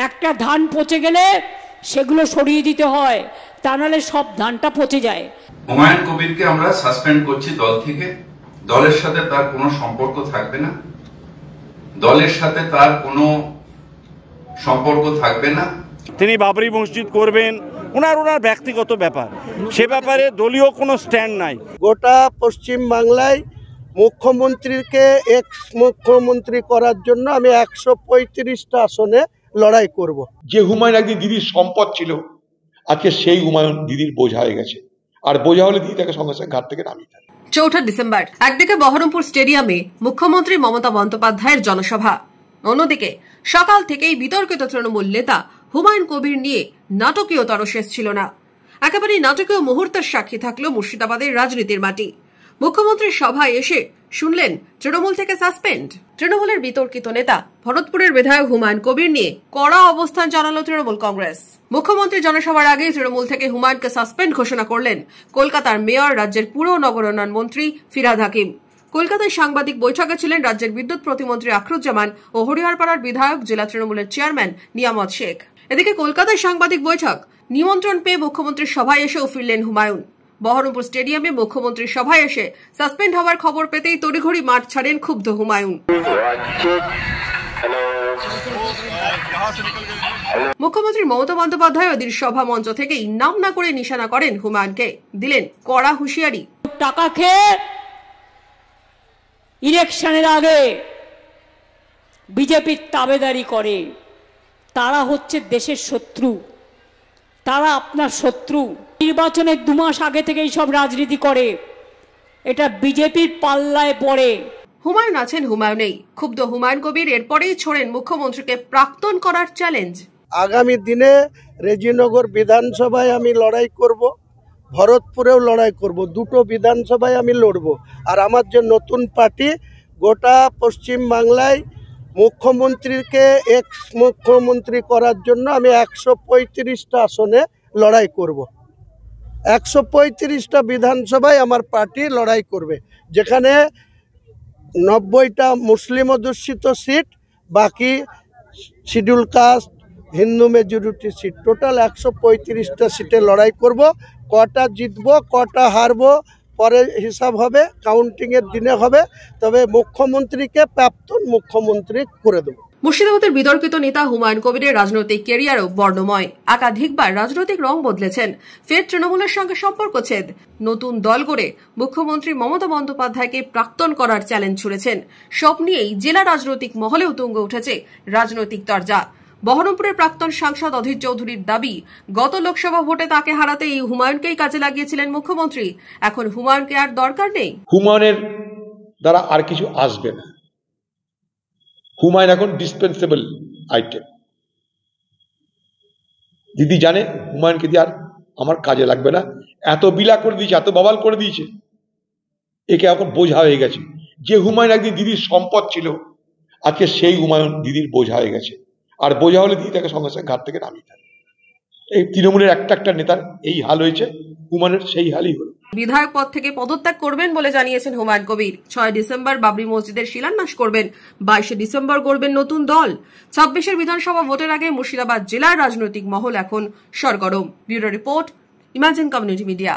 একটা ধান পচে গেলে সেগুলো সরিয়ে দিতে হয়, তা নাহলে সব ধানটা পচে যায়। হুমায়ুন কবিরকে আমরা সাসপেন্ড করছি দল থেকে। দলের সাথে তার কোনো সম্পর্ক থাকবে না, দলের সাথে তার কোনো সম্পর্ক থাকবে না। তিনি বাবরি মসজিদ করবেন, ওনার ব্যক্তিগত ব্যাপার, সে ব্যাপারে দলীয় কোনো স্ট্যান্ড নাই। গোটা পশ্চিম বাংলায় মুখ্যমন্ত্রীকে এক্স মুখ্যমন্ত্রী করার জন্য আমি 135টা আসনে লড়াই করব। যে হুমায়ুন একদিন দিদির সম্পদ ছিল, আজকে সেই হুমায়ুন দিদির বোঝা হয়ে গেছে, আর বোঝা হলে দিদি তাকে সঙ্গে সঙ্গে ঘাট থেকে নামিয়ে দেয়। 4 ডিসেম্বর একদিকে বহরমপুর স্টেডিয়ামে মুখ্যমন্ত্রী মমতা বন্দ্যোপাধ্যায়ের জনসভা, অন্যদিকে সকাল থেকেই বিতর্কিত তৃণমূল নেতা হুমায়ুন কবির নিয়ে নাটকীয়তর শেষ ছিল না। একেবারেই নাটকীয় মুহূর্তের সাক্ষী থাকলো মুর্শিদাবাদের রাজনীতির মাটি। মুখ্যমন্ত্রীর সভায় এসে শুনলেন তৃণমূল থেকে সাসপেন্ড। তৃণমূলের বিতর্কিত নেতা ভরতপুরের বিধায়ক হুমায়ুন কবির নিয়ে কড়া অবস্থান জানালো তৃণমূল কংগ্রেস। মুখ্যমন্ত্রী জনসভার আগে তৃণমূল থেকে হুমায়ুনকে সাসপেন্ড ঘোষণা করলেন কলকাতার মেয়র, রাজ্যের পুর ও নগরোন্নয়ন মন্ত্রী ফিরহাদ হাকিম। কলকাতায় সাংবাদিক বৈঠকে ছিলেন রাজ্যের বিদ্যুৎ প্রতিমন্ত্রী আখরুজ্জামান ও হরিহরপাড়ার বিধায়ক, জেলা তৃণমূলের চেয়ারম্যান নিয়ামত শেখ। এদিকে কলকাতায় সাংবাদিক বৈঠক নিমন্ত্রণ পেয়ে মুখ্যমন্ত্রীর সভায় এসেও ফিরলেন হুমায়ুন। বহরমপুর স্টেডিয়ামে মুখ্যমন্ত্রীর সভায় এসে সাসপেন্ড হওয়ার খবর পেতেই তড়িঘড়ি মাঠ ছাড়েন ক্ষুব্ধ হুমায়ুন। মুখ্যমন্ত্রী মমতা বন্দ্যোপাধ্যায় ওদের সভা মঞ্চ থেকেই নাম না করে নিশানা করেন হুমায়ুনকে, দিলেন কড়া হুঁশিয়ারি। টাকা খেয়ে ইলেকশনের আগে বিজেপির তাবেদারি করে, তারা হচ্ছে দেশের শত্রু, তারা আপনার শত্রু। নির্বাচনের 2 মাস আগে থেকেই সব রাজনীতি করে, এটা বিজেপির পাল্লায় পড়ে। হুমায়ুন আছেন, হুমায়ুনেই। ক্ষুব্ধ হুমায়ুন কবির এরপরেই ছোড়েন মুখ্যমন্ত্রীকে প্রাক্তন করার চ্যালেঞ্জ। আগামী দিনে রেজিনগর বিধানসভায় আমি লড়াই করব, ভরতপুরেও লড়াই করব, 2টো বিধানসভায় আমি লড়ব। আর আমার যে নতুন পার্টি, গোটা পশ্চিম বাংলায় মুখ্যমন্ত্রীকে এক্স মুখ্যমন্ত্রী করার জন্য আমি 135টা আসনে লড়াই করব। 135টা বিধানসভায় আমার পার্টি লড়াই করবে, যেখানে 90টা মুসলিম অধ্যুষিত সিট, বাকি শিডিউল কাস্ট, হিন্দু মেজরিটি সিট, টোটাল 135টা সিটে লড়াই করব। কটা জিতবো কটা হারবো পরে হিসাব হবে, কাউন্টিংয়ের দিনে হবে, তবে মুখ্যমন্ত্রীকে প্রাক্তন মুখ্যমন্ত্রী করে দেব। মুর্শিদাবাদের বিতর্কিত নেতা হুমায়ুন কবিরের রাজনৈতিক ক্যারিয়ারও বর্ণময়। একাধিকবার রাজনৈতিক রং বদলেছেন, ফের তৃণমূলের সঙ্গে সম্পর্ক ছেদ, নতুন দল গড়ে মুখ্যমন্ত্রী মমতা বন্দ্যোপাধ্যায়কে প্রাক্তন করার চ্যালেঞ্জ ছুড়েছেন। সব নিয়েই জেলা রাজনৈতিক মহলেও তুঙ্গে উঠেছে রাজনৈতিক তরজা। বহরমপুরের প্রাক্তন সাংসদ অধীর চৌধুরীর দাবি, গত লোকসভা ভোটে তাকে হারাতে এই হুমায়ুনকেই কাজে লাগিয়েছিলেন মুখ্যমন্ত্রী। এখন হুমায়ুনকে আর দরকার নেই, হুমায়ুনের দ্বারা আর কিছু আসবে না। হুমায়ুন এখন ডিসপেন্সেবল আইটেম। দিদি জানে হুমায়ুনকে দিয়ে আর আমার কাজে লাগবে না। এত বিলা করে দিয়েছে, এত বাবাল করে দিয়েছে, একে এখন বোঝা হয়ে গেছে। যে হুমায়ুন একদিন দিদির সম্পদ ছিল, আজকে সেই হুমায়ুন দিদির বোঝা হয়ে গেছে, আর বোঝা হলে দিদি তাকে সঙ্গে সঙ্গে ঘাট থেকে নামিয়ে দেয়। এই তৃণমূলের একটা নেতার এই হাল হয়েছে, হুমায়ুনের সেই হালই হলো। বিধায়ক পদ থেকে পদত্যাগ করবেন বলে জানিয়েছেন হুমায়ুন কবির। 6 ডিসেম্বর বাবরি মসজিদের শিলান্যাস করবেন, 22 ডিসেম্বর গড়বেন নতুন দল। 26-এর বিধানসভা ভোটের আগে মুর্শিদাবাদ জেলার রাজনৈতিক মহল এখন সরগরম। Bureau report, imagine community media.